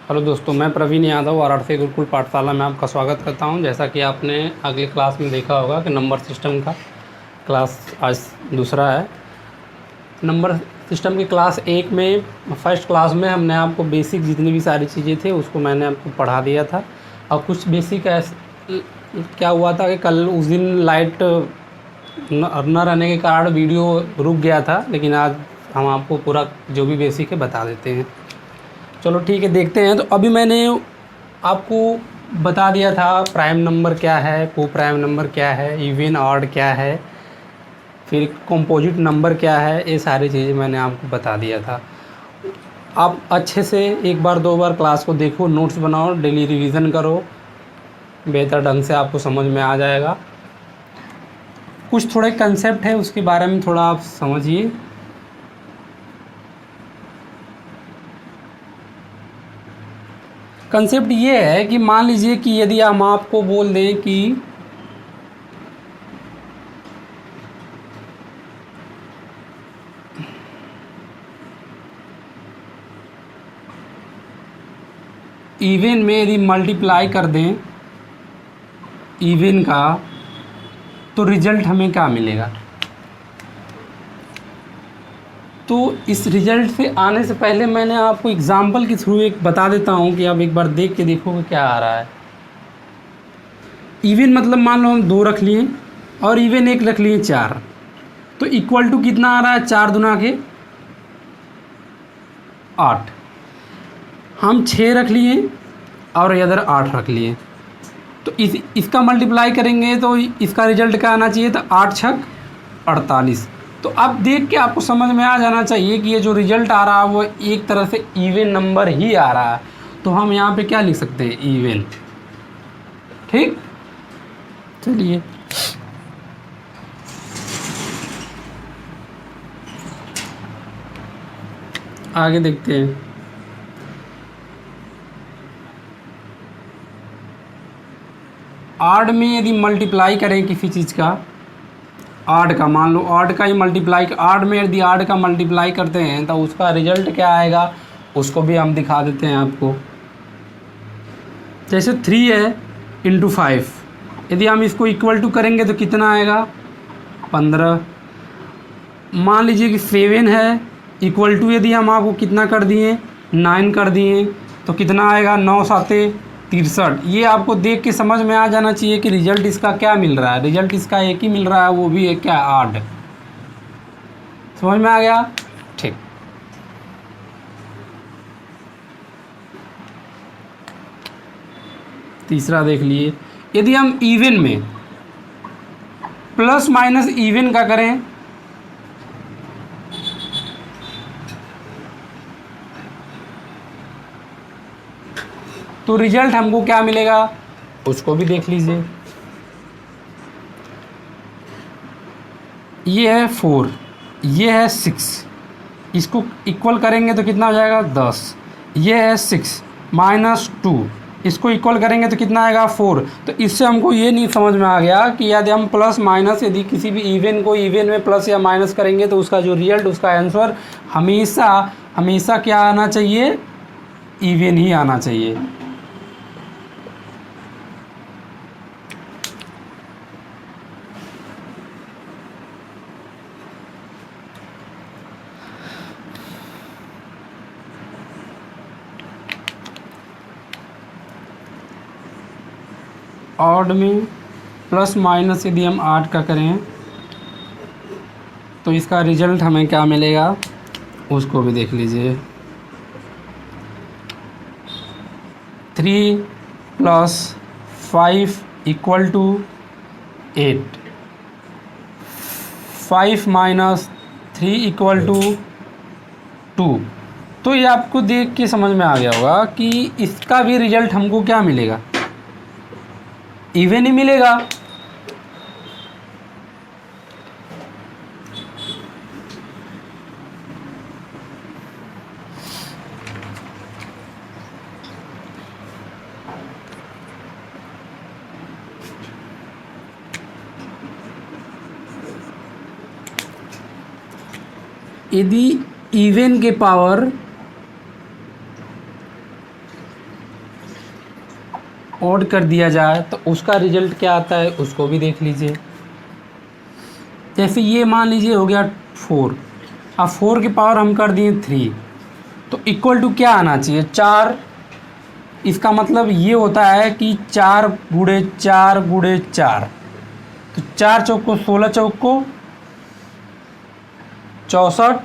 Hello दोस्तों, मैं Praveen Yadav RRC Gurukul पाठशाला में आपका स्वागत करता हूं। जैसा कि आपने अगली क्लास में देखा होगा कि नंबर सिस्टम का क्लास आज दूसरा है। नंबर सिस्टम की क्लास 1 में फर्स्ट क्लास में हमने आपको बेसिक जितनी भी सारी चीज़ें थे उसको मैंने आपको पढ़ा दिया था। और कुछ बेसिक क्या हुआ था कि कल उस दिन लाइट न रहने के कारण वीडियो रुक गया था, लेकिन आज हम आपको पूरा जो भी बेसिक है बता देते हैं। चलो ठीक है, देखते हैं। तो अभी मैंने आपको बता दिया था प्राइम नंबर क्या है, को प्राइम नंबर क्या है, इवन ऑड क्या है, फिर कंपोजिट नंबर क्या है, ये सारी चीज़ें मैंने आपको बता दिया था। आप अच्छे से एक बार दो बार क्लास को देखो, नोट्स बनाओ, डेली रिवीजन करो, बेहतर ढंग से आपको समझ में आ जाएगा। कुछ थोड़े कंसेप्ट है उसके बारे में थोड़ा आप समझिए। कंसेप्ट ये है कि मान लीजिए कि यदि हम आपको बोल दें कि इवन में यदि मल्टीप्लाई कर दें इवन का, तो रिजल्ट हमें क्या मिलेगा। तो इस रिजल्ट से आने से पहले मैंने आपको एग्जाम्पल के थ्रू एक बता देता हूं कि आप एक बार देख के देखो कि क्या आ रहा है। इवन मतलब मान लो हम 2 रख लिए और इवन 1 रख लिए 4, तो इक्वल टू कितना आ रहा है, 4 दूना के 8। हम 6 रख लिए और इधर 8 रख लिए, तो इसका मल्टीप्लाई करेंगे तो इसका रिजल्ट क्या आना चाहिए, तो 8 छक 48। तो अब देख के आपको समझ में आ जाना चाहिए कि ये जो रिजल्ट आ रहा है वो एक तरह से इवन नंबर ही आ रहा है। तो हम यहाँ पे क्या लिख सकते हैं, इवन। ठीक, चलिए आगे देखते हैं। ऑड में यदि मल्टीप्लाई करें किसी चीज़ का, ऑड का, मान लो ऑड का ही मल्टीप्लाई, ऑड में यदि ऑड का मल्टीप्लाई करते हैं तो उसका रिजल्ट क्या आएगा, उसको भी हम दिखा देते हैं आपको। जैसे 3 है इंटू 5, यदि हम इसको इक्वल टू करेंगे तो कितना आएगा, 15। मान लीजिए कि 7 है इक्वल टू, यदि हम आपको कितना कर दिए, 9 कर दिए, तो कितना आएगा, 9 साते 63। ये आपको देख के समझ में आ जाना चाहिए कि रिजल्ट इसका क्या मिल रहा है। रिजल्ट इसका एक ही मिल रहा है, वो भी एक क्या, ऑड। समझ में आ गया, ठीक। तीसरा देख लिए, यदि हम इवन में प्लस माइनस इवन का करें तो रिजल्ट हमको क्या मिलेगा, उसको भी देख लीजिए। ये है 4, ये है 6, इसको इक्वल करेंगे तो कितना हो जाएगा, 10। ये है 6 माइनस 2, इसको इक्वल करेंगे तो कितना आएगा, 4। तो इससे हमको ये नहीं समझ में आ गया कि यदि हम प्लस माइनस, यदि किसी भी इवन को इवन में प्लस या माइनस करेंगे तो उसका जो रिजल्ट, उसका आंसर हमेशा हमेशा क्या आना चाहिए, इवन ही आना चाहिए। ऑड में प्लस माइनस यदि हम 8 का करें तो इसका रिजल्ट हमें क्या मिलेगा, उसको भी देख लीजिए। 3 plus 5 equal to 8, 5 minus 3 equal to 2। तो ये आपको देख के समझ में आ गया होगा कि इसका भी रिजल्ट हमको क्या मिलेगा, इवन ही मिलेगा। यदि इवन के पावर ऑड कर दिया जाए तो उसका रिजल्ट क्या आता है, उसको भी देख लीजिए। जैसे ये मान लीजिए हो गया 4, अब 4 की पावर हम कर दिए 3, तो इक्वल टू क्या आना चाहिए, 4। इसका मतलब ये होता है कि 4 गुणे 4 गुणे 4, तो 4 चौक को 16 चौक को 64।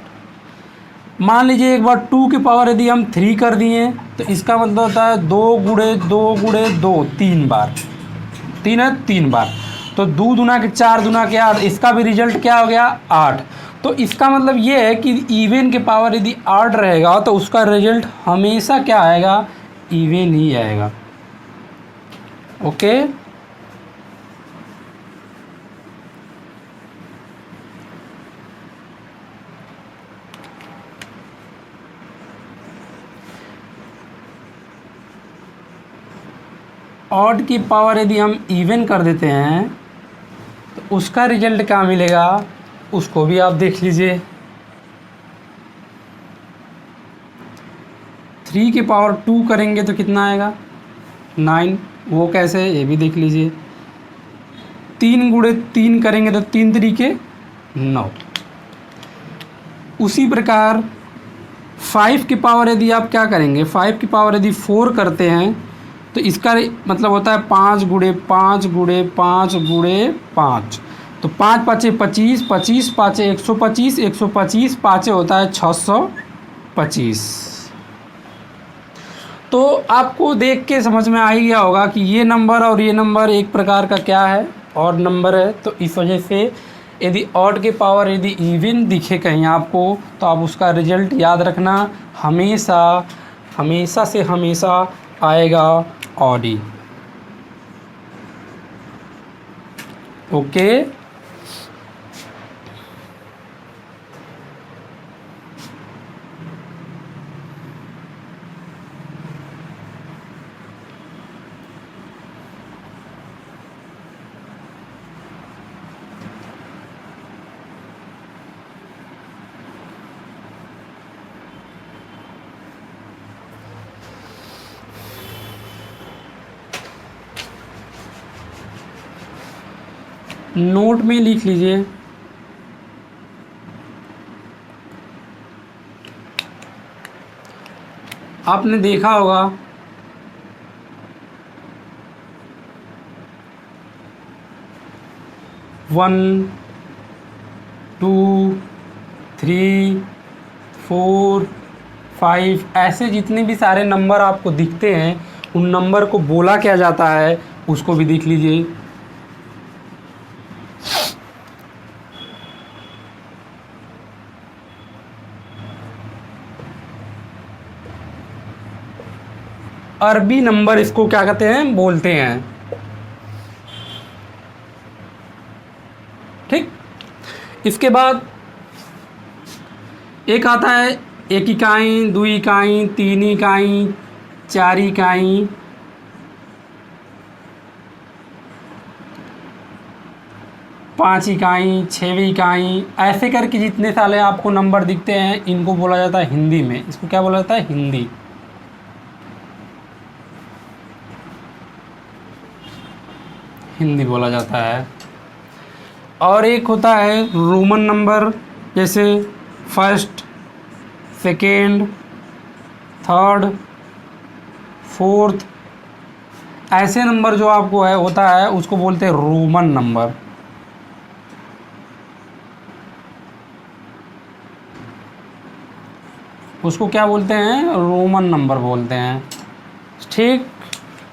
मान लीजिए एक बार 2 की पावर यदि हम 3 कर दिए तो इसका मतलब होता है 2 गुणे 2 गुणे 2, 3 बार, 3 है 3 बार, तो 2 दुना के 4 दुना के 8, इसका भी रिजल्ट क्या हो गया 8। तो इसका मतलब ये है कि इवन के पावर यदि 8 रहेगा तो उसका रिजल्ट हमेशा क्या आएगा, इवन ही आएगा। ओके, ऑड की पावर यदि हम इवन कर देते हैं तो उसका रिजल्ट क्या मिलेगा, उसको भी आप देख लीजिए। 3 की पावर 2 करेंगे तो कितना आएगा 9, वो कैसे, ये भी देख लीजिए। 3 गुणे 3 करेंगे तो 3 तरीके 9। उसी प्रकार 5 की पावर यदि आप क्या करेंगे, 5 की पावर यदि 4 करते हैं तो इसका मतलब होता है 5 गुणे 5 गुणे 5 गुणे 5, तो 5 पाँचे 25, 25 पाँचे 125, 125 पाँचे होता है 625। तो आपको देख के समझ में आ ही गया होगा कि ये नंबर और ये नंबर एक प्रकार का क्या है, ऑड नंबर है। तो इस वजह से यदि ऑड के पावर यदि इवन दिखे कहीं आपको तो आप उसका रिजल्ट याद रखना, हमेशा हमेशा से हमेशा आएगा ऑड ही। ओके, नोट में लिख लीजिए। आपने देखा होगा 1 2 3 4 5 ऐसे जितने भी सारे नंबर आपको दिखते हैं उन नंबर को बोला क्या जाता है, उसको भी देख लीजिए। अरबी नंबर इसको क्या कहते हैं, बोलते हैं। ठीक, इसके बाद एक आता है 1 इकाई, 2 इकाई, 3 इकाई, 4 इकाई, 5 इकाई, 6 इकाई, ऐसे करके जितने साले आपको नंबर दिखते हैं इनको बोला जाता है हिंदी में, इसको क्या बोला जाता है, हिंदी। हिंदी बोला जाता है। और एक होता है रोमन नंबर, जैसे फर्स्ट, सेकेंड, थर्ड, फोर्थ, ऐसे नंबर जो आपको है होता है उसको बोलते हैं रोमन नंबर। उसको क्या बोलते हैं, रोमन नंबर बोलते हैं। ठीक,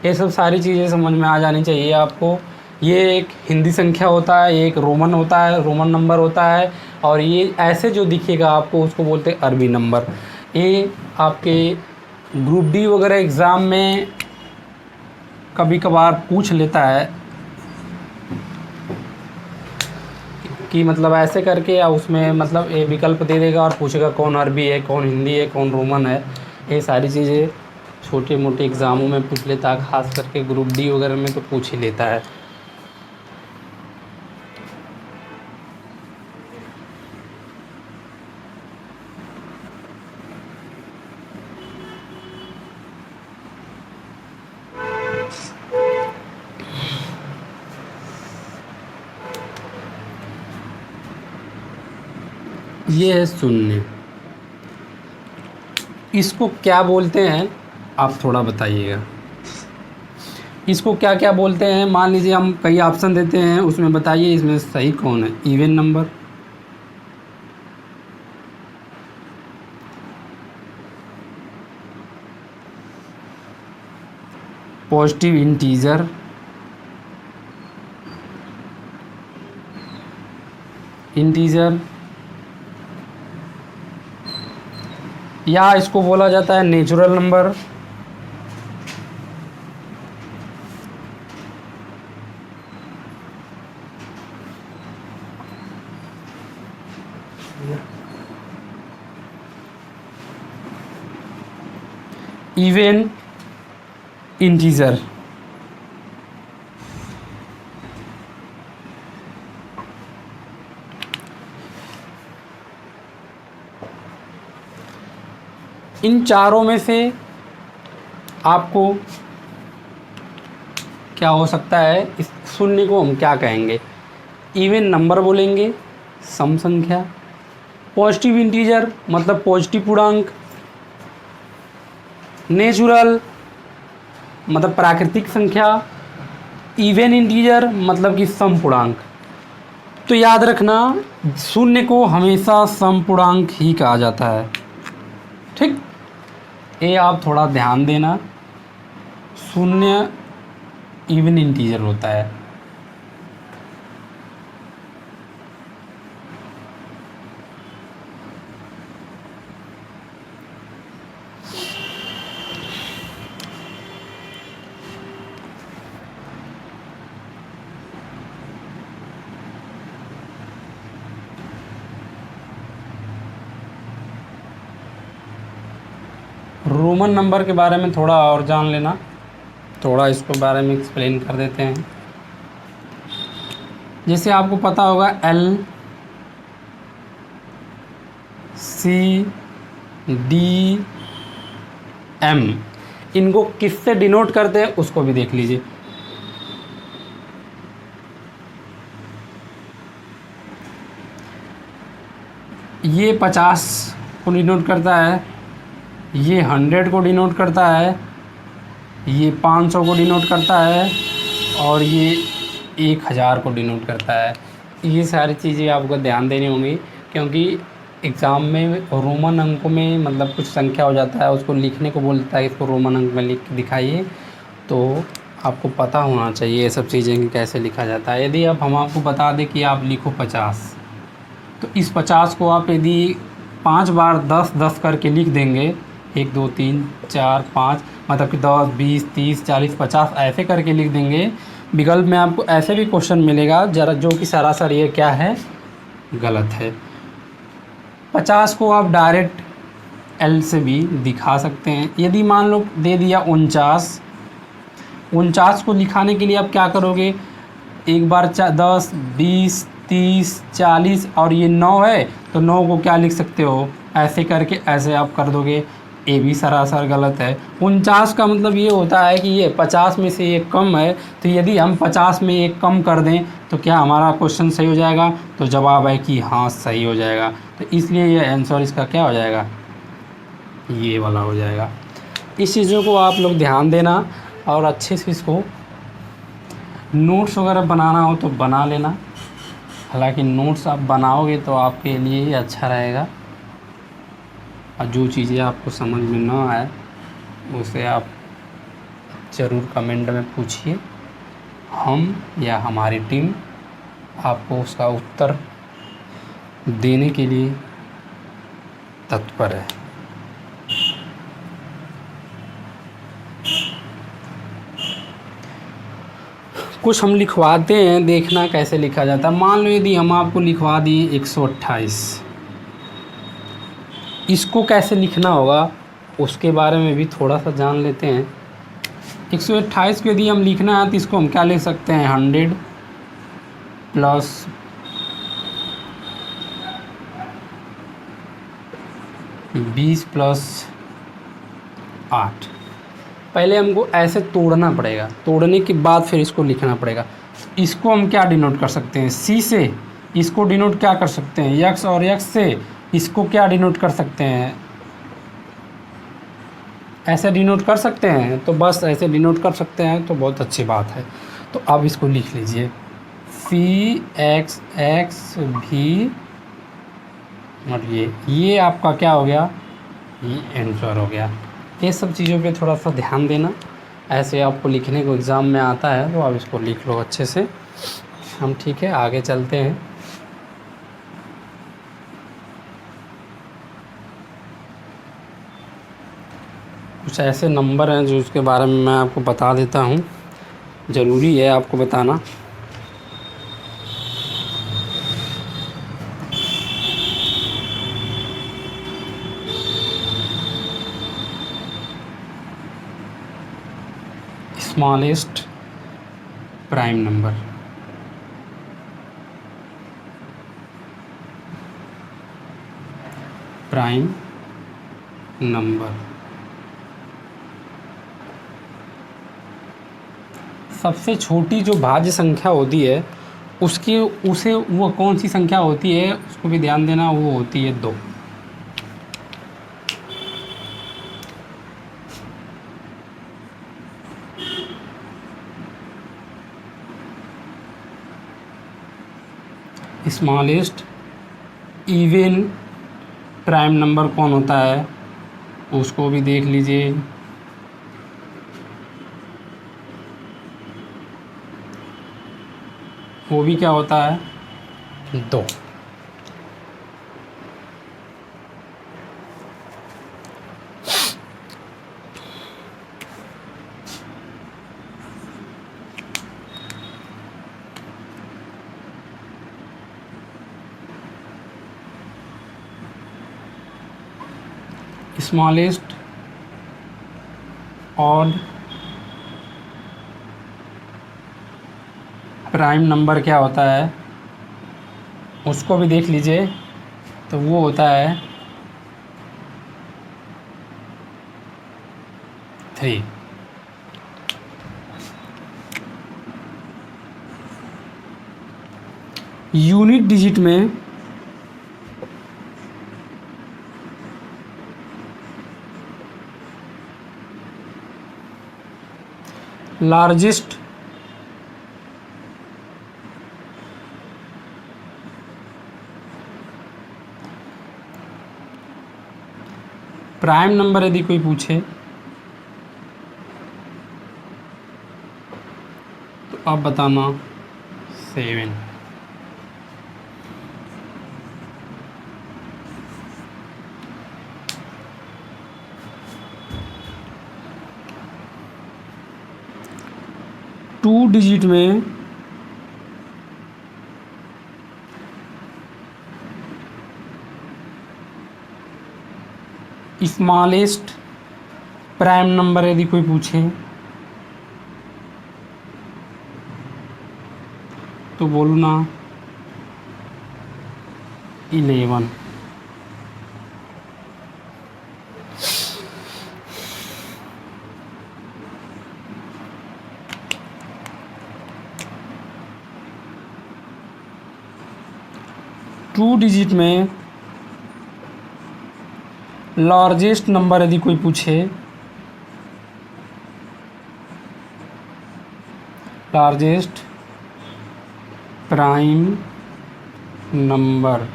ये सब सारी चीज़ें समझ में आ जानी चाहिए आपको। ये एक हिंदी संख्या होता है, एक रोमन होता है, रोमन नंबर होता है, और ये ऐसे जो दिखेगा आपको उसको बोलते हैं अरबी नंबर। ये आपके ग्रुप डी वगैरह एग्ज़ाम में कभी कभार पूछ लेता है कि मतलब ऐसे करके, या उसमें मतलब ये विकल्प दे देगा और पूछेगा कौन अरबी है, कौन हिंदी है, कौन रोमन है। ये सारी चीज़ें छोटे मोटे एग्ज़ामों में पूछ लेता है, ख़ास करके ग्रुप डी वगैरह में तो पूछ ही लेता है। ये है शून्य। इसको क्या बोलते हैं आप थोड़ा बताइएगा, इसको क्या क्या बोलते हैं? मान लीजिए हम कई ऑप्शन देते हैं, उसमें बताइए इसमें सही कौन है। इवन नंबर, पॉजिटिव इंटीजर, या इसको बोला जाता है नेचुरल नंबर, इवन इंटीजर। इन चारों में से आपको क्या हो सकता है? इस शून्य को हम क्या कहेंगे? इवन नंबर बोलेंगे, सम संख्या। पॉजिटिव इंटीजर मतलब पॉजिटिव पूर्णांक। नेचुरल मतलब प्राकृतिक संख्या। इवन इंटीजर मतलब कि सम पूर्णांक। तो याद रखना, शून्य को हमेशा सम पूर्णांक ही कहा जाता है। ठीक, ये आप थोड़ा ध्यान देना। शून्य इवन इंटीजर होता है। रोमन नंबर के बारे में थोड़ा और जान लेना, थोड़ा इसके बारे में एक्सप्लेन कर देते हैं। जैसे आपको पता होगा L, C, D, M, इनको किससे डिनोट करते हैं उसको भी देख लीजिए। ये 50 को डिनोट करता है, ये 100 को डिनोट करता है, ये 500 को डिनोट करता है, और ये 1000 को डिनोट करता है। ये सारी चीज़ें आपको ध्यान देनी होंगी, क्योंकि एग्ज़ाम में रोमन अंकों में मतलब कुछ संख्या हो जाता है, उसको लिखने को बोलता है, इसको रोमन अंक में लिख के दिखाइए। तो आपको पता होना चाहिए ये सब चीज़ें कि कैसे लिखा जाता है। यदि अब हम आपको बता दें कि आप लिखो 50, तो इस 50 को आप यदि 5 बार 10-10 करके लिख देंगे, 1 2 3 4 5, मतलब कि 10 20 30 40 50 ऐसे करके लिख देंगे। विकल्प में आपको ऐसे भी क्वेश्चन मिलेगा जरा, जो कि सरासर ये क्या है, गलत है। 50 को आप डायरेक्ट L से भी दिखा सकते हैं। यदि मान लो दे दिया 49 को लिखाने के लिए आप क्या करोगे? एक बार 10 20 30 40, और ये 9 है तो 9 को क्या लिख सकते हो? ऐसे करके ऐसे आप कर दोगे। ये भी सरासर गलत है। 49 का मतलब ये होता है कि ये 50 में से एक कम है, तो यदि हम 50 में एक कम कर दें तो क्या हमारा क्वेश्चन सही हो जाएगा? तो जवाब है कि हाँ, सही हो जाएगा। तो इसलिए ये आंसर इसका क्या हो जाएगा? ये वाला हो जाएगा। इस चीज़ों को आप लोग ध्यान देना, और अच्छे से इसको नोट्स वगैरह बनाना हो तो बना लेना। हालांकि नोट्स आप बनाओगे तो आपके लिए ही अच्छा रहेगा, और जो चीज़ें आपको समझ में ना आए उसे आप ज़रूर कमेंट में पूछिए। हम या हमारी टीम आपको उसका उत्तर देने के लिए तत्पर है। कुछ हम लिखवाते हैं, देखना कैसे लिखा जाता है। मान लो यदि हम आपको लिखवा दिए 128, इसको कैसे लिखना होगा उसके बारे में भी थोड़ा सा जान लेते हैं। 128 को यदि हम लिखना है तो इसको हम क्या लिख सकते हैं? 100 प्लस 20 प्लस 8। पहले हमको ऐसे तोड़ना पड़ेगा, तोड़ने के बाद फिर इसको लिखना पड़ेगा। इसको हम क्या डिनोट कर सकते हैं? C से। इसको डिनोट क्या कर सकते हैं? X, और X से इसको क्या डिनोट कर सकते हैं, ऐसे डिनोट कर सकते हैं, तो बस ऐसे डिनोट कर सकते हैं तो बहुत अच्छी बात है। तो अब इसको लिख लीजिए, सी एक्स एक्स भी, और ये आपका क्या हो गया, ये आंसर हो गया। ये सब चीज़ों पे थोड़ा सा ध्यान देना, ऐसे आपको लिखने को एग्ज़ाम में आता है तो आप इसको लिख लो अच्छे से। हम ठीक है, आगे चलते हैं। कुछ ऐसे नंबर हैं जो उसके बारे में मैं आपको बता देता हूँ, ज़रूरी है आपको बताना। Smallest prime number, prime number सबसे छोटी जो भाज्य संख्या होती है उसकी, उसे वो कौन सी संख्या होती है उसको भी ध्यान देना, वो होती है 2। स्मॉलेस्ट इवन प्राइम नंबर कौन होता है उसको भी देख लीजिए, वो भी क्या होता है, 2। स्मॉलेस्ट ऑड प्राइम नंबर क्या होता है उसको भी देख लीजिए, तो वो होता है 3। यूनिट डिजिट में लार्जेस्ट प्राइम नंबर यदि कोई पूछे तो आप बताना 7। टू डिजिट में स्मॉलेस्ट प्राइम नंबर यदि कोई पूछे तो बोलो ना 11। टू डिजिट में लार्जेस्ट नंबर यदि कोई पूछे, लार्जेस्ट प्राइम नंबर,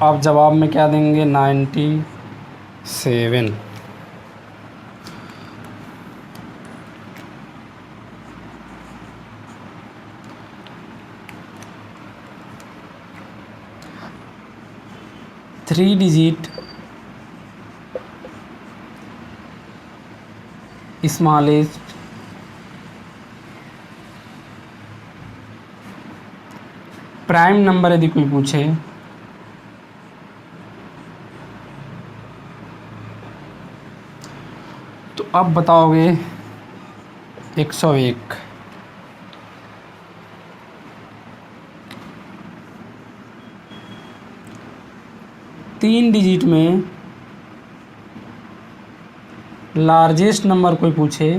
आप जवाब में क्या देंगे, 97। Three digit smallest prime number यदि कोई पूछे तो आप बताओगे 101। तीन डिजिट में लार्जेस्ट नंबर कोई पूछे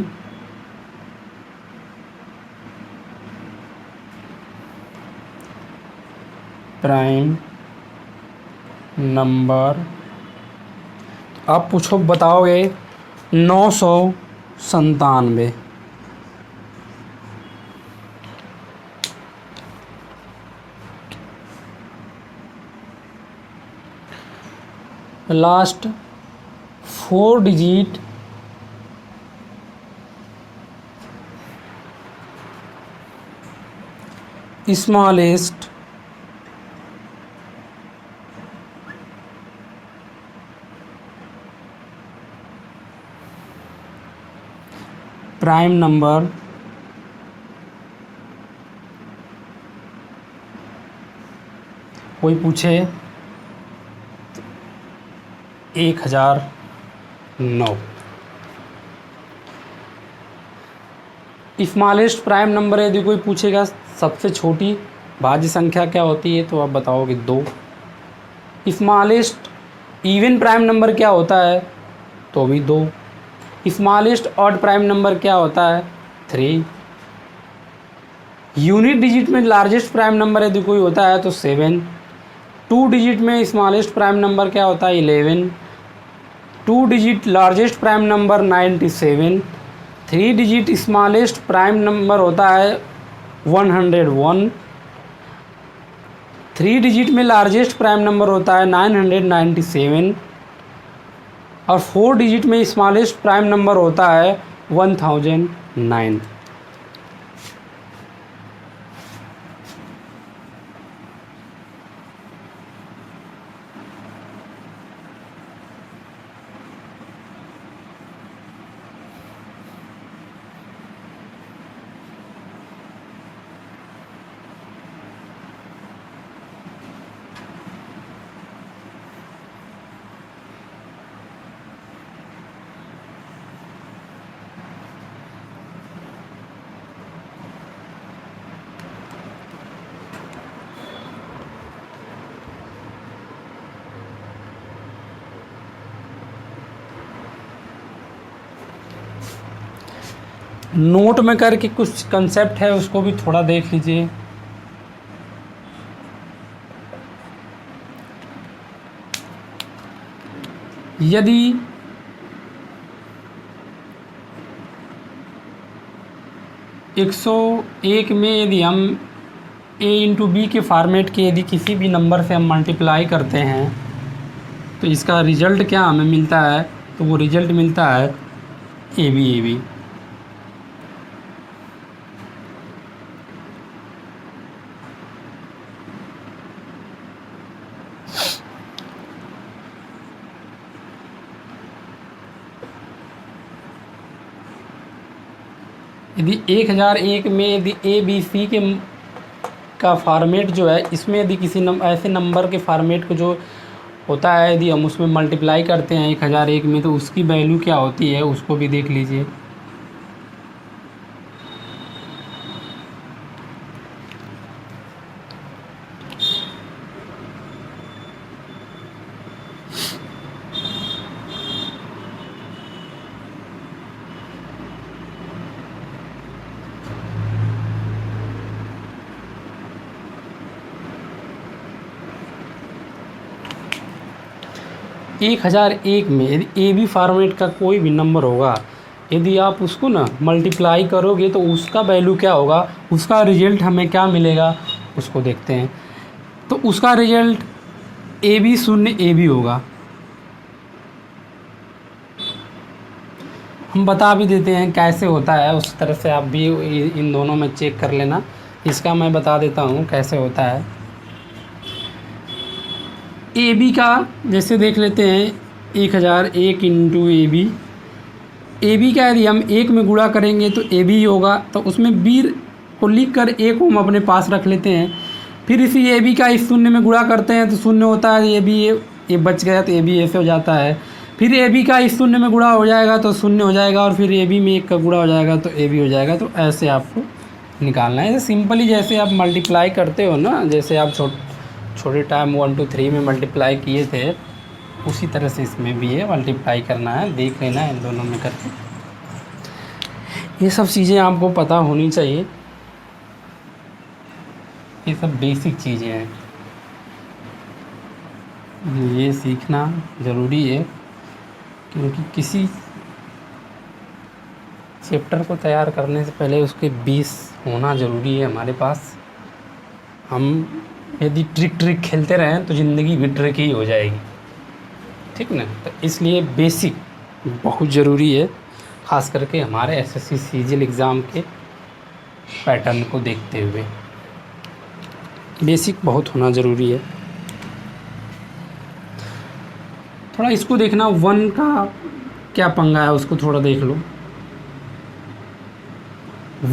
प्राइम नंबर, आप पूछो बताओगे 997। Last 4 digit smallest prime number कोई पूछे 1009। स्मॉलेस्ट प्राइम नंबर यदि कोई पूछेगा सबसे छोटी भाज्य संख्या क्या होती है तो आप बताओगे 2। स्मॉलेस्ट इवन प्राइम नंबर क्या होता है तो भी 2। स्मॉलेस्ट ऑड प्राइम नंबर क्या होता है 3। यूनिट डिजिट में लार्जेस्ट प्राइम नंबर यदि कोई होता है तो 7। 2 डिजिट में स्मॉलेस्ट प्राइम नंबर क्या होता है 11। 2 digit largest prime number 97। 3 digit smallest prime number होता है 101। 3 डिजिट में लार्जेस्ट प्राइम नंबर होता है 997 और 4 डिजिट में स्मॉलेस्ट प्राइम नंबर होता है 1009। नोट में करके कुछ कंसेप्ट है उसको भी थोड़ा देख लीजिए। यदि 101 में यदि हम a इंटू बी के फॉर्मेट के यदि किसी भी नंबर से हम मल्टीप्लाई करते हैं तो इसका रिजल्ट क्या हमें मिलता है तो वो रिजल्ट मिलता है ए बी। यदि 1001 में यदि ए बी सी के का फॉर्मेट जो है इसमें यदि किसी ऐसे नंबर के फॉर्मेट को जो होता है यदि हम उसमें मल्टीप्लाई करते हैं 1001 में तो उसकी वैल्यू क्या होती है उसको भी देख लीजिए। एक 1001 में यदि ए बी फॉर्मेट का कोई भी नंबर होगा यदि आप उसको ना मल्टीप्लाई करोगे तो उसका वैल्यू क्या होगा उसका रिजल्ट हमें क्या मिलेगा उसको देखते हैं। तो उसका result A B 0 A B होगा। हम बता भी देते हैं कैसे होता है उस तरह से आप भी इन दोनों में चेक कर लेना। इसका मैं बता देता हूँ कैसे होता है। ए बी का जैसे देख लेते हैं 1001 इंटू ए बी का यदि हम 1 में गुणा करेंगे तो ए बी होगा तो उसमें बी को लिख कर ए को हम अपने पास रख लेते हैं। फिर इसी ए बी का इस 0 में गुणा करते हैं तो 0 होता है ये बच गया तो ए बी ऐसे हो जाता है। फिर ए बी का इस 0 में गुणा हो जाएगा तो 0 हो जाएगा और फिर ए बी में 1 का गुणा हो जाएगा तो ए बी हो जाएगा। तो ऐसे आपको निकालना है सिंपली जैसे आप मल्टीप्लाई करते हो ना जैसे आप छोटे टाइम 1 2 3 में मल्टीप्लाई किए थे उसी तरह से इसमें भी है मल्टीप्लाई करना है। देख लेना है इन दोनों में करके ये सब चीज़ें आपको पता होनी चाहिए। ये सब बेसिक चीज़ें हैं। ये सीखना ज़रूरी है, क्योंकि किसी चैप्टर को तैयार करने से पहले उसके 20 होना ज़रूरी है हमारे पास। हम यदि ट्रिक खेलते रहें तो ज़िंदगी भी ट्रिक ही हो जाएगी, ठीक ना। तो इसलिए बेसिक बहुत ज़रूरी है, ख़ास करके हमारे एसएससी सीजीएल एग्ज़ाम के पैटर्न को देखते हुए बेसिक बहुत होना ज़रूरी है। थोड़ा इसको देखना, 1 का क्या पंगा है उसको थोड़ा देख लो।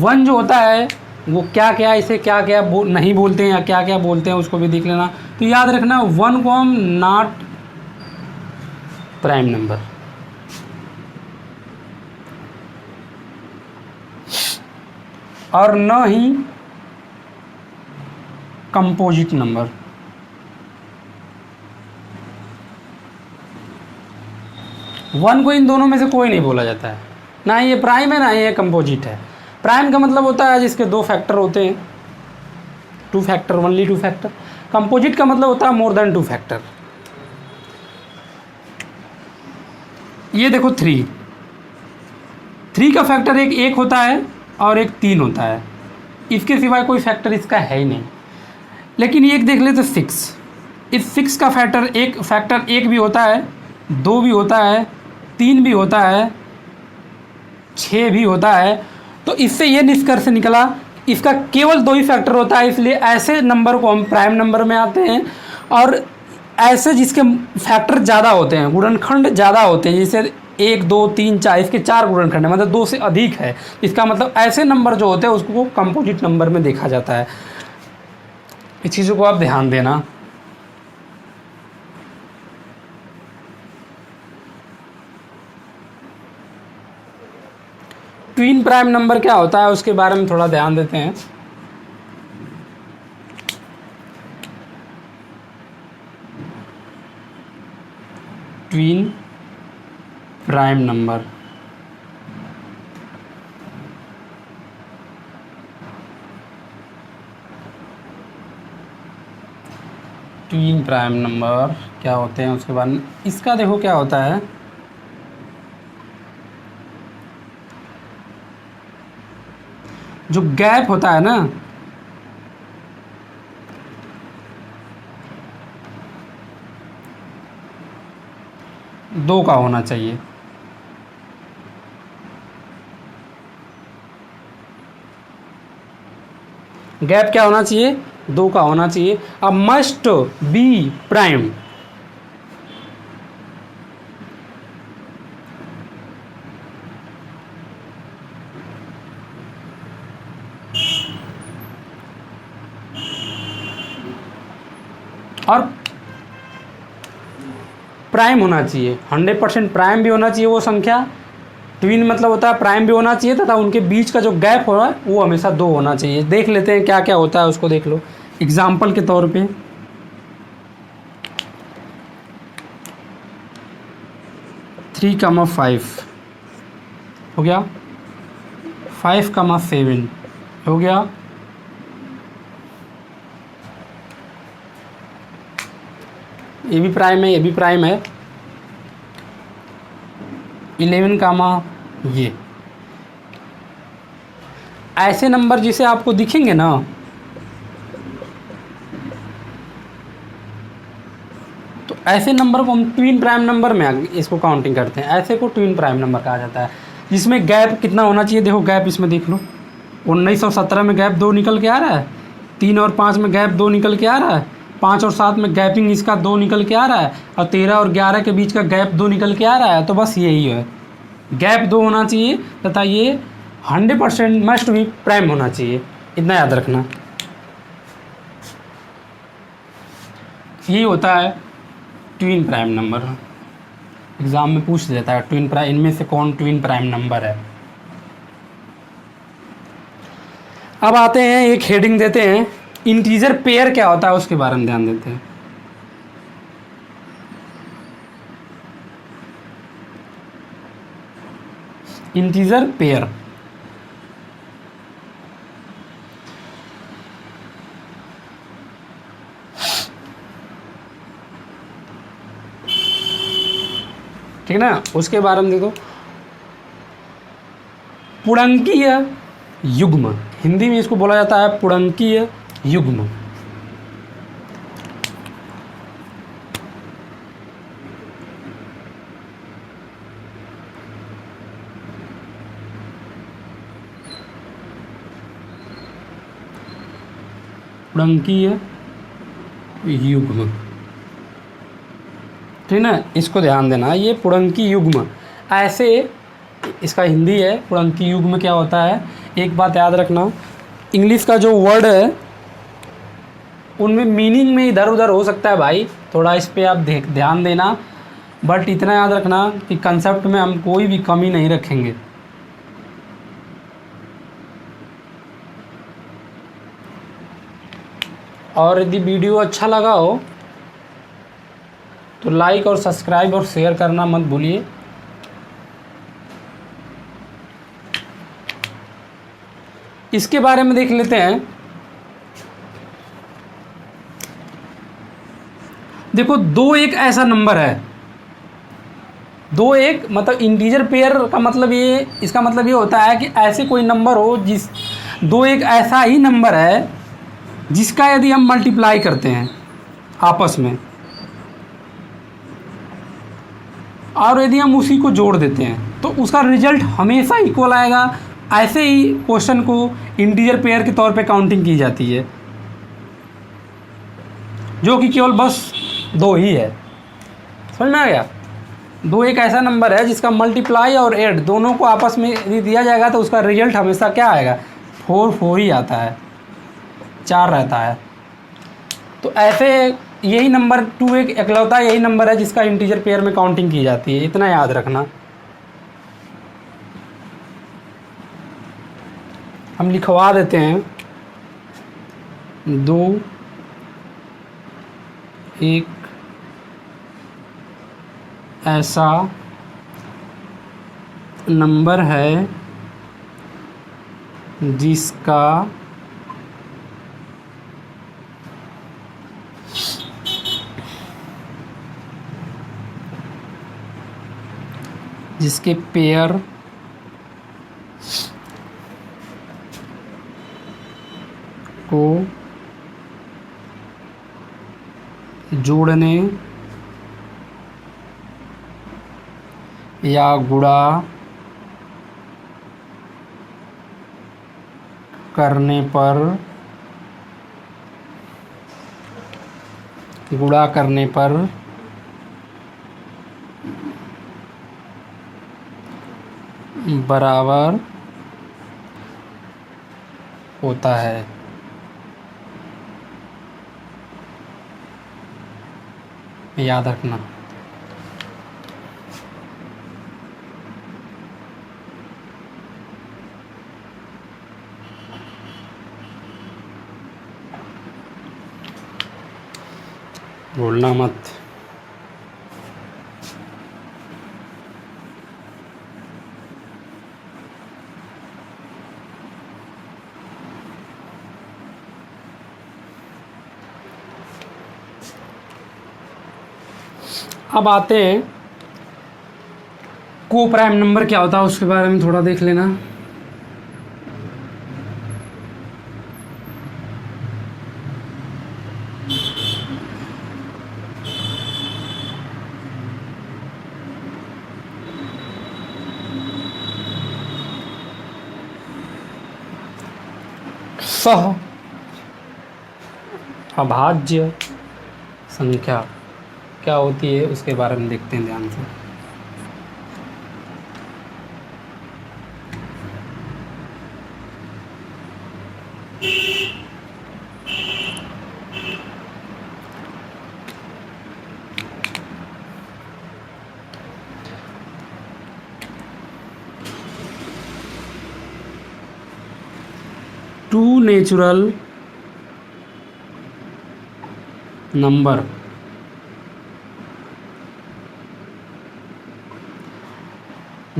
1 जो होता है वो क्या क्या, इसे क्या क्या नहीं बोलते हैं या क्या क्या बोलते हैं उसको भी देख लेना। तो याद रखना 1 को हम नॉट प्राइम नंबर, और न ही कंपोजिट नंबर। वन को इन दोनों में से कोई नहीं बोला जाता है, ना ही ये प्राइम है ना ही ये कंपोजिट है। प्राइम का मतलब होता है जिसके 2 फैक्टर होते हैं, 2 फैक्टर, ओनली 2 फैक्टर। कंपोजिट का मतलब होता है मोर देन 2 फैक्टर। ये देखो 3 का फैक्टर एक होता है और एक 3 होता है, इसके सिवाय कोई फैक्टर इसका है ही नहीं। लेकिन ये एक देख लेते 6, इस 6 का फैक्टर एक भी होता है, 2 भी होता है, 3 भी होता है, 6 भी होता है। तो इससे ये निष्कर्ष निकला इसका केवल 2 ही फैक्टर होता है, इसलिए ऐसे नंबर को हम प्राइम नंबर में आते हैं। और ऐसे जिसके फैक्टर ज़्यादा होते हैं, गुणनखंड ज़्यादा होते हैं, जैसे 1 2 3 4, इसके 4 गुणनखंड है, मतलब 2 से अधिक है, इसका मतलब ऐसे नंबर जो होते हैं उसको कंपोजिट नंबर में देखा जाता है। इस चीज़ों को आप ध्यान देना। ट्विन प्राइम नंबर क्या होता है उसके बारे में थोड़ा ध्यान देते हैं। Twin prime number twin prime number क्या होते हैं उसके बारे में, इसका देखो क्या होता है। जो गैप होता है ना, दो का होना चाहिए। गैप क्या होना चाहिए, 2 का होना चाहिए। अब मस्ट बी प्राइम, और प्राइम होना चाहिए, 100% प्राइम भी होना चाहिए वो संख्या। ट्विन मतलब होता है प्राइम भी होना चाहिए तथा उनके बीच का जो गैप हो रहा है वो हमेशा 2 होना चाहिए। देख लेते हैं क्या क्या होता है उसको देख लो एग्जाम्पल के तौर पे। 3,5 हो गया, 5,7 हो गया, ये भी प्राइम है, ये भी प्राइम है। 11, ये ऐसे नंबर जिसे आपको दिखेंगे ना, तो ऐसे नंबर को हम ट्विन प्राइम नंबर में इसको काउंटिंग करते हैं। ऐसे को ट्विन प्राइम नंबर कहा जाता है, जिसमें गैप कितना होना चाहिए। देखो गैप इसमें देख लो, 1917 में गैप 2 निकल के आ रहा है, 3 और 5 में गैप 2 निकल के आ रहा है, 5 और 7 में गैपिंग इसका 2 निकल के आ रहा है, और 13 और 11 के बीच का गैप 2 निकल के आ रहा है। तो बस यही है, गैप 2 होना चाहिए तथा ये 100% मस्ट भी प्राइम होना चाहिए, इतना याद रखना। यही होता है ट्विन प्राइम नंबर। एग्ज़ाम में पूछ देता है ट्विन प्राइम, इनमें से कौन ट्विन प्राइम नंबर है। अब आते हैं, एक हेडिंग देते हैं, इंटीजर पेयर क्या होता है उसके बारे में ध्यान देते हैं। इंटीजर पेयर, ठीक है ना। उसके बारे में देखो, पूर्णांकीय युग्म, हिंदी में इसको बोला जाता है पूर्णांकीय युग्म। पूर्णांकीय युग्म, ठीक ना, इसको ध्यान देना। ये पूर्णांकीय युग्म ऐसे, इसका हिंदी है पूर्णांकीय युग्म क्या होता है। एक बात याद रखना, इंग्लिश का जो वर्ड है उनमें मीनिंग में इधर उधर हो सकता है भाई, थोड़ा इस पे आप ध्यान देना। बट इतना याद रखना कि कंसेप्ट में हम कोई भी कमी नहीं रखेंगे। और यदि वीडियो अच्छा लगा हो तो लाइक और सब्सक्राइब और शेयर करना मत भूलिए। इसके बारे में देख लेते हैं। देखो, 2 एक ऐसा नंबर है, 2 एक मतलब इंटीजर पेयर का मतलब ये, इसका मतलब ये होता है कि ऐसे कोई नंबर हो जिस 2 एक ऐसा ही नंबर है जिसका यदि हम मल्टीप्लाई करते हैं आपस में और यदि हम उसी को जोड़ देते हैं तो उसका रिजल्ट हमेशा इक्वल आएगा। ऐसे ही क्वेश्चन को इंटीजर पेयर के तौर पे काउंटिंग की जाती है, जो कि केवल बस 2 ही है। समझ में आ गया। 2 एक ऐसा नंबर है जिसका मल्टीप्लाई और ऐड दोनों को आपस में यदि दिया जाएगा तो उसका रिजल्ट हमेशा क्या आएगा, 4 ही आता है, 4 रहता है। तो ऐसे यही नंबर 2 एक इकलौता यही नंबर है जिसका इंटीजर पेयर में काउंटिंग की जाती है, इतना याद रखना। हम लिखवा देते हैं 2 एक ऐसा नंबर है जिसका जिसके पेयर को जोड़ने या गुणा करने पर बराबर होता है। याद रखना। भूलना मत। अब आते हैं को प्राइम नंबर क्या होता है, उसके बारे में थोड़ा देख लेना। सह अभाज्य संख्या क्या होती है उसके बारे में देखते हैं ध्यान से। टू नेचुरल नंबर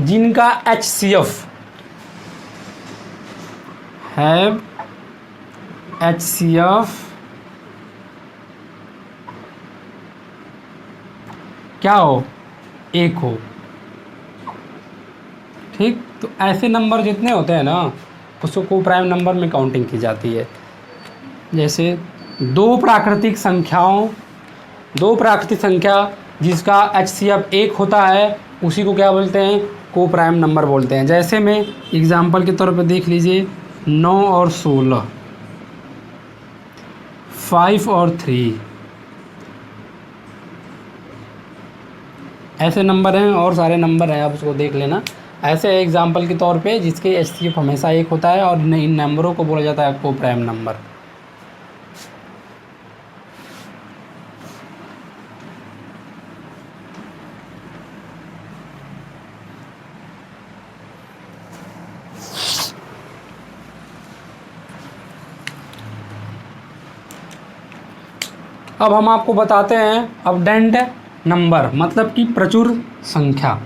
जिनका HCF हैव HCF क्या हो, 1 हो। ठीक, तो ऐसे नंबर जितने होते हैं ना उसको को प्राइम नंबर में काउंटिंग की जाती है। जैसे दो प्राकृतिक संख्या जिसका HCF 1 होता है उसी को क्या बोलते हैं, को प्राइम नंबर बोलते हैं। जैसे में एग्जांपल के तौर पे देख लीजिए 9 और 16, 5 और 3, ऐसे नंबर हैं और सारे नंबर हैं, आप उसको देख लेना। ऐसे एग्जांपल के तौर पे जिसके HCF हमेशा 1 होता है और इन नंबरों को बोला जाता है को प्राइम नंबर। अब हम आपको बताते हैं अबडेंट नंबर, मतलब कि प्रचुर संख्या।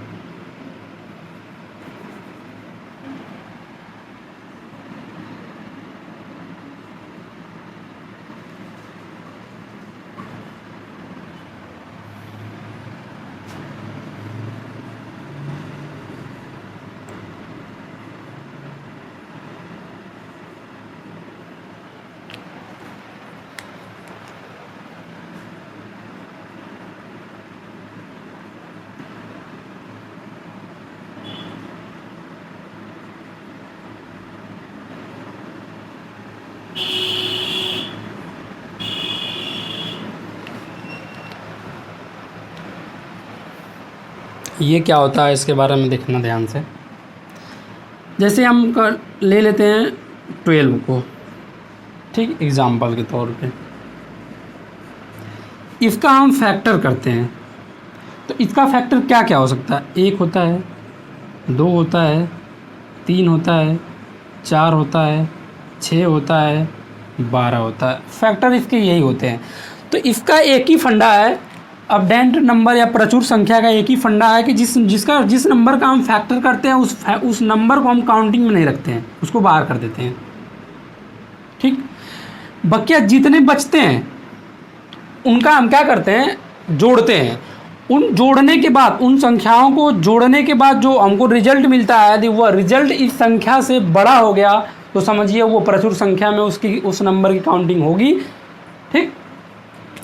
ये क्या होता है इसके बारे में देखना ध्यान से। जैसे हम ले लेते हैं 12 को, ठीक, एग्जाम्पल के तौर पे इसका हम फैक्टर करते हैं। तो इसका फैक्टर क्या क्या हो सकता है, 1 होता है, 2 होता है, 3 होता है, 4 होता है, 6 होता है, 12 होता है। फैक्टर इसके यही होते हैं। तो इसका एक ही फंडा है, अबडेंट नंबर या प्रचुर संख्या का एक ही फंडा है कि जिस नंबर का हम फैक्टर करते हैं उस नंबर को हम काउंटिंग में नहीं रखते हैं, उसको बाहर कर देते हैं। ठीक, बकिया जितने बचते हैं उनका हम क्या करते हैं, जोड़ते हैं। उन जोड़ने के बाद, उन संख्याओं को जोड़ने के बाद जो हमको रिजल्ट मिलता है, यदि वह रिजल्ट इस संख्या से बड़ा हो गया तो समझिए वो प्रचुर संख्या में उस नंबर की काउंटिंग होगी। ठीक,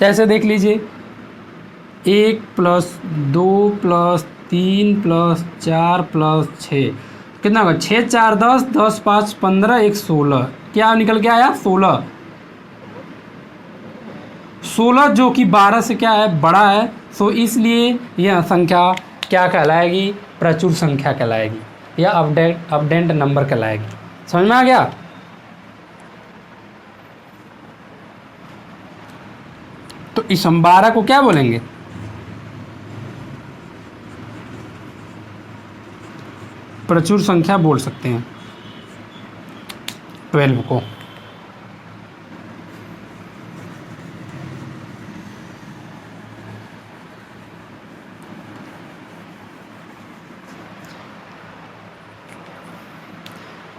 जैसे देख लीजिए 1 + 2 + 3 + 4 + 6 कितना होगा, 6 4 10, 10 5 15, 1 16, क्या निकल के आया 16। 16 जो कि 12 से क्या है, बड़ा है, सो इसलिए यह संख्या क्या कहलाएगी, प्रचुर संख्या कहलाएगी या अबडेंट नंबर कहलाएगी। समझ में आ गया। तो इस 12 को क्या बोलेंगे, प्रचुर संख्या बोल सकते हैं 12 को।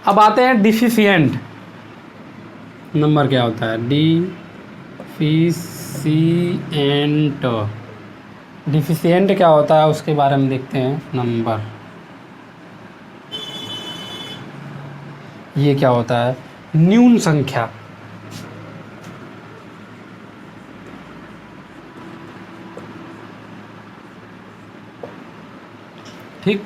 अब आते हैं डिफिशिएंट नंबर क्या होता है, डिफिशिएंट क्या होता है उसके बारे में देखते हैं। नंबर ये क्या होता है, न्यून संख्या। ठीक,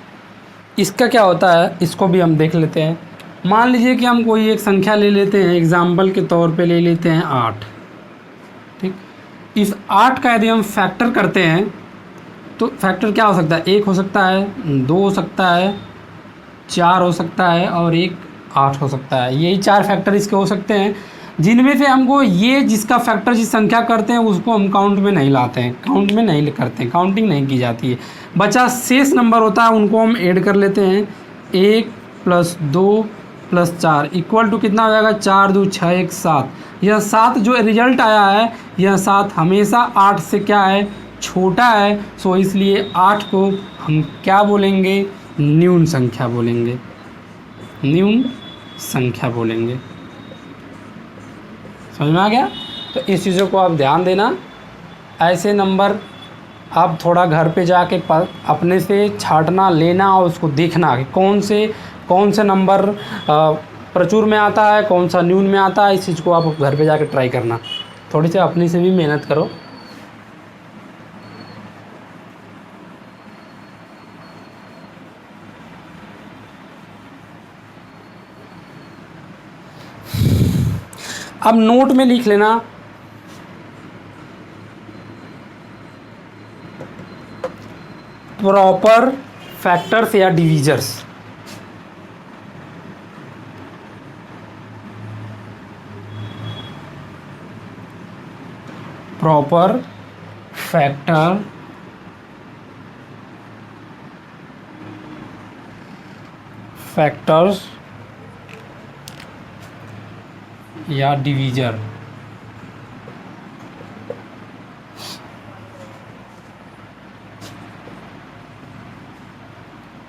इसका क्या होता है इसको भी हम देख लेते हैं। मान लीजिए कि हम कोई एक संख्या ले लेते हैं, एग्जाम्पल के तौर पे ले लेते हैं 8। ठीक, इस 8 का यदि हम फैक्टर करते हैं तो फैक्टर क्या हो सकता है, 1 हो सकता है, 2 हो सकता है, 4 हो सकता है और 1 8 हो सकता है। यही 4 फैक्टर इसके हो सकते हैं, जिनमें से हमको ये जिसका फैक्टर जिस संख्या करते हैं उसको हम काउंट में नहीं लाते हैं, काउंट में नहीं करते हैं, काउंटिंग नहीं की जाती है। बचा शेष नंबर होता है उनको हम ऐड कर लेते हैं। 1 + 2 + 4 = कितना हो जाएगा, 4 2 6 1 7। यह 7 जो रिजल्ट आया है, यह 7 हमेशा 8 से क्या है, छोटा है। सो इसलिए 8 को हम क्या बोलेंगे, न्यून संख्या बोलेंगे, न्यून संख्या बोलेंगे। समझ में आ गया। तो इस चीज़ों को आप ध्यान देना। ऐसे नंबर अब थोड़ा घर पे जाके अपने से छांटना, लेना और उसको देखना कि कौन से नंबर प्रचुर में आता है, कौन सा न्यून में आता है। इस चीज़ को आप घर पे जाके ट्राई करना, थोड़ी सी अपनी से भी मेहनत करो। अब नोट में लिख लेना प्रॉपर फैक्टर्स या डिवीजर्स। प्रॉपर फैक्टर्स या डिवीजर।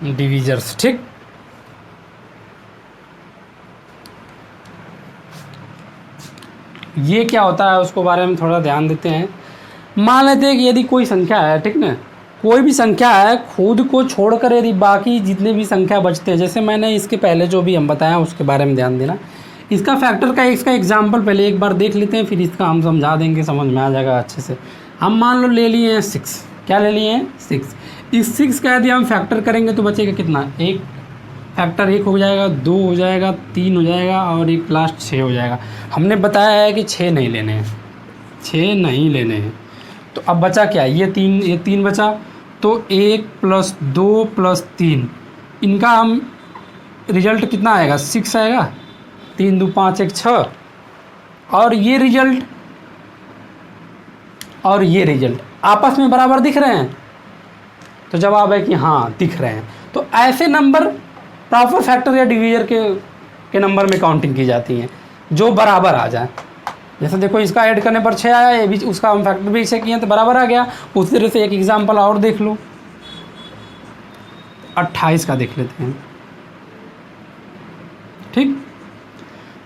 डिवीजर्स, ठीक। ये क्या होता है उसको बारे में थोड़ा ध्यान देते हैं। मान लेते हैं कि यदि कोई संख्या है, ठीक ना, कोई भी संख्या है, खुद को छोड़कर यदि बाकी जितने भी संख्या बचते हैं, जैसे मैंने इसके पहले जो भी हम बताया उसके बारे में ध्यान देना। इसका फैक्टर का इसका एग्जाम्पल पहले एक बार देख लेते हैं, फिर इसका हम समझा देंगे, समझ में आ जाएगा अच्छे से। हम मान लो ले लिए हैं 6, क्या ले लिए हैं 6। इस 6 का यदि हम फैक्टर करेंगे तो बचेगा कितना, एक फैक्टर 1 हो जाएगा, 2 हो जाएगा, 3 हो जाएगा और एक लास्ट 6 हो जाएगा। हमने बताया है कि 6 नहीं लेने हैं, 6 नहीं लेने हैं। तो अब बचा क्या, ये 3 बचा, तो 1 + 2 + 3, इनका हम रिजल्ट कितना आएगा, 6 आएगा। 3 2 5 1 6, और ये रिजल्ट आपस में बराबर दिख रहे हैं, तो जवाब है कि हाँ दिख रहे हैं। तो ऐसे नंबर प्रॉपर फैक्टर या डिवीजर के नंबर में काउंटिंग की जाती हैं जो बराबर आ जाए। जैसे देखो इसका ऐड करने पर 6 आया, ये भी उसका हम फैक्टर भी इसे किए तो बराबर आ गया। उसी तरह से एक एग्जांपल और देख लो, 28 का देख लेते हैं, ठीक।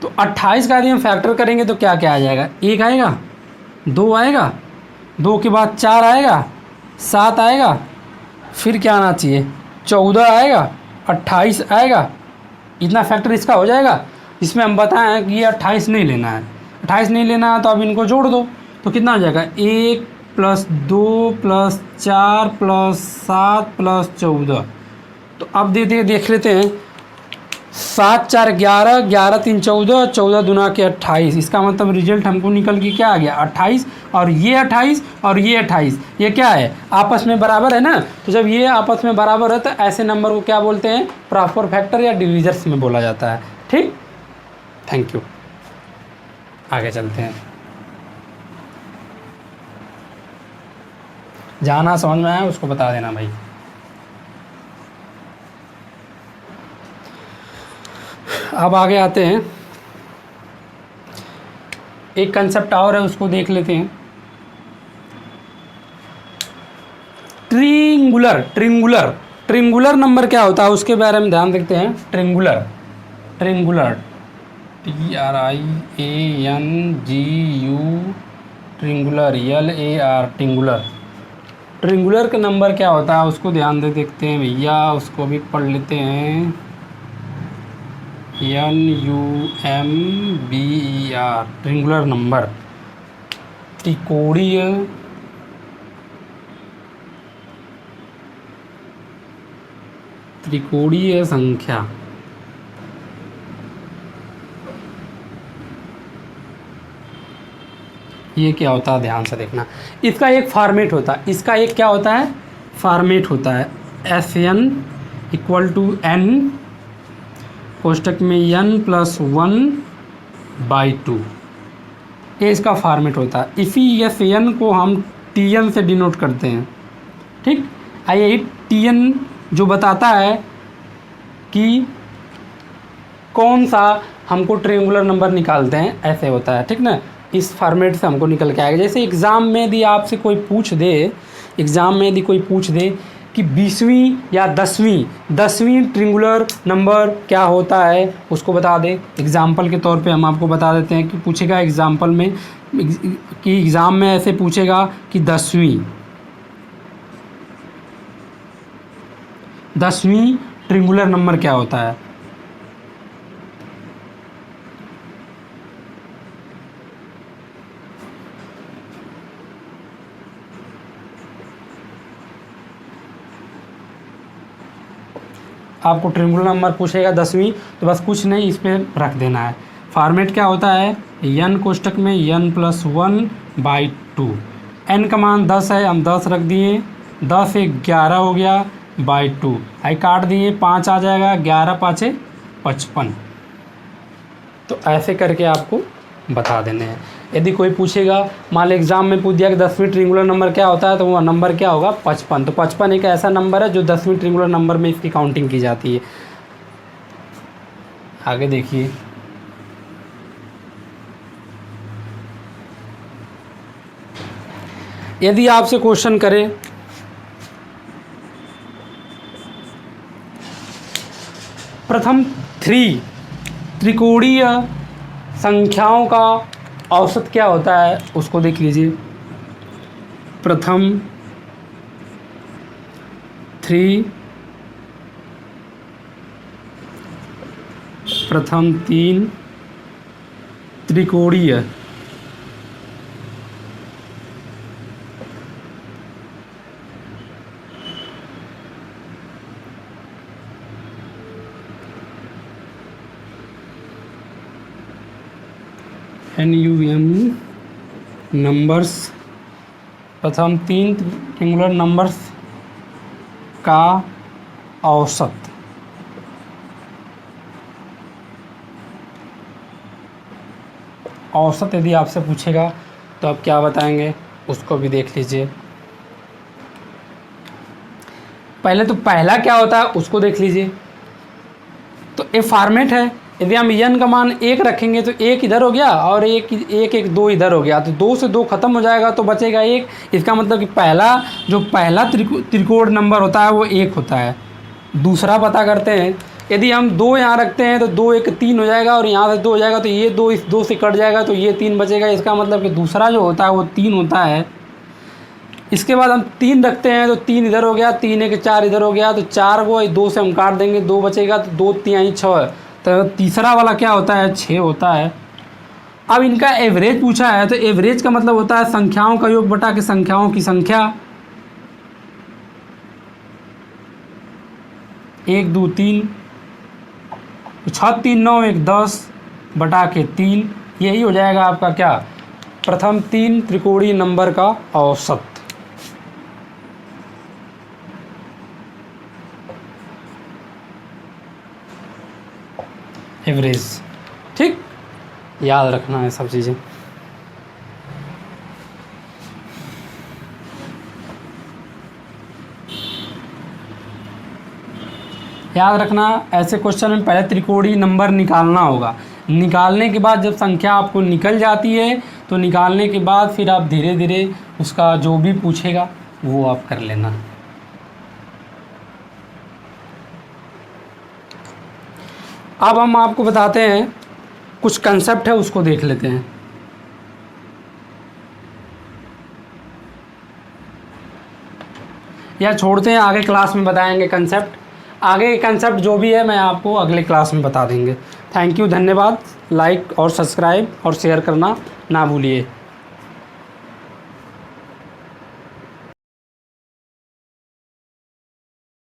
तो 28 का यदि हम फैक्टर करेंगे तो क्या क्या आ जाएगा, 1 आएगा, 2 आएगा, 2 के बाद 4 आएगा, 7 आएगा, फिर क्या आना चाहिए, 14 आएगा, 28 आएगा। इतना फैक्टर इसका हो जाएगा। इसमें हम बताएं कि ये 28 नहीं लेना है, 28 नहीं लेना है, तो अब इनको जोड़ दो तो कितना हो जाएगा, 1 + 2 + 4 + 7 + 14। तो अब देख लेते हैं, 7 4 11, 11 3 14, 14 दूना के 28। इसका मतलब रिजल्ट हमको निकल के क्या आ गया, 28, और ये 28 और ये 28, ये क्या है, आपस में बराबर है ना। तो जब ये आपस में बराबर है तो ऐसे नंबर को क्या बोलते हैं, प्रॉपर फैक्टर या डिवीजर्स में बोला जाता है, ठीक। थैंक यू, आगे चलते हैं। जाना समझ में आया उसको बता देना भाई। अब आगे आते हैं, एक कंसेप्ट और है उसको देख लेते हैं, ट्रिंगुलर नंबर क्या होता है उसके बारे में ध्यान देखते हैं। ट्रिंगुलर TRIANGULAR, ट्रिंगुलर LAR, ट्रिंगुलर का नंबर क्या होता है उसको ध्यान दे देखते हैं भैया, उसको भी पढ़ लेते हैं। NUMBER, ट्रिंगुलर नंबर, त्रिकोणीय संख्या। ये क्या होता है ध्यान से देखना। इसका एक फॉर्मेट होता है, इसका एक क्या होता है, फॉर्मेट होता है। SN = N कोष्टक में n+1/2, ये इसका फॉर्मेट होता है। इसी SN को हम TN से डिनोट करते हैं, ठीक। आइए TN जो बताता है कि कौन सा हमको ट्रायंगुलर नंबर निकालते हैं, ऐसे होता है, ठीक ना। इस फॉर्मेट से हमको निकल के आएगा। जैसे एग्ज़ाम में यदि आपसे कोई पूछ दे, कि 20वीं या 10वीं ट्रिंगुलर नंबर क्या होता है उसको बता दे। एग्ज़ाम्पल के तौर पे हम आपको बता देते हैं कि पूछेगा एग्ज़ाम्पल में कि एग्ज़ाम में ऐसे पूछेगा कि 10वीं, 10वीं ट्रिंगुलर नंबर क्या होता है? आपको ट्रिंगुलर नंबर पूछेगा 10वीं, तो बस कुछ नहीं, इस पर रख देना है। फॉर्मेट क्या होता है? n कोष्टक में n+1/2। n का मान 10 है, हम 10 रख दिए, 10 एक 11 हो गया /2, आई काट दिए, 5 आ जाएगा, 11 5 55। तो ऐसे करके आपको बता देने हैं। यदि कोई पूछेगा, मान लो एग्जाम में पूछ दिया कि 10वीं ट्रिंगुलर नंबर क्या होता है, तो वो नंबर क्या होगा? 55। तो 55 एक ऐसा नंबर है जो 10वीं ट्रिंगुलर नंबर में इसकी काउंटिंग की जाती है। आगे देखिए, यदि आपसे क्वेश्चन करे प्रथम 3 त्रिकोणीय संख्याओं का औसत क्या होता है, उसको देख लीजिए। प्रथम 3 त्रिकोणीय NUM नंबर्स, प्रथम 3 ट्रिंगुलर नंबर्स का औसत। औसत यदि आपसे पूछेगा तो आप क्या बताएंगे, उसको भी देख लीजिए। पहले तो पहला क्या होता है उसको देख लीजिए। तो ये फॉर्मेट है, यदि हम n का मान 1 रखेंगे तो 1 इधर हो गया और 1 2 इधर हो गया, तो 2 से 2 खत्म हो जाएगा तो बचेगा 1। इसका मतलब कि पहला त्रिकोण नंबर होता है वो 1 होता है। दूसरा पता करते हैं, यदि हम 2 यहाँ रखते हैं तो 2 1 3 हो जाएगा और यहाँ से 2 हो जाएगा, तो ये 2 इस 2 से कट जाएगा तो ये 3 बचेगा। इसका मतलब कि दूसरा जो होता है वो 3 होता है। इसके बाद हम 3 रखते हैं तो 3 इधर हो गया, 3 1 4 इधर हो गया, तो 4 को 2 से हम काट देंगे, 2 बचेगा, तो 2 3 6, तो तीसरा वाला क्या होता है? 6 होता है। अब इनका एवरेज पूछा है, तो एवरेज का मतलब होता है संख्याओं का योग बटा के संख्याओं की संख्या। 1 2 3 6 3 9 1 10 बटा के 3, यही हो जाएगा आपका क्या? प्रथम 3 त्रिकोणीय नंबर का औसत। एवरेज, ठीक, याद रखना है सब चीज़ें। याद रखना, ऐसे क्वेश्चन में पहले त्रिकोणीय नंबर निकालना होगा। निकालने के बाद जब संख्या आपको निकल जाती है तो निकालने के बाद फिर आप धीरे धीरे उसका जो भी पूछेगा वो आप कर लेना। अब हम आपको बताते हैं कुछ कंसेप्ट है, उसको देख लेते हैं। या छोड़ते हैं, आगे क्लास में बताएंगे कंसेप्ट। आगे के कंसेप्ट जो भी है मैं आपको अगले क्लास में बता देंगे। थैंक यू, धन्यवाद। लाइक और सब्सक्राइब और शेयर करना ना भूलिए।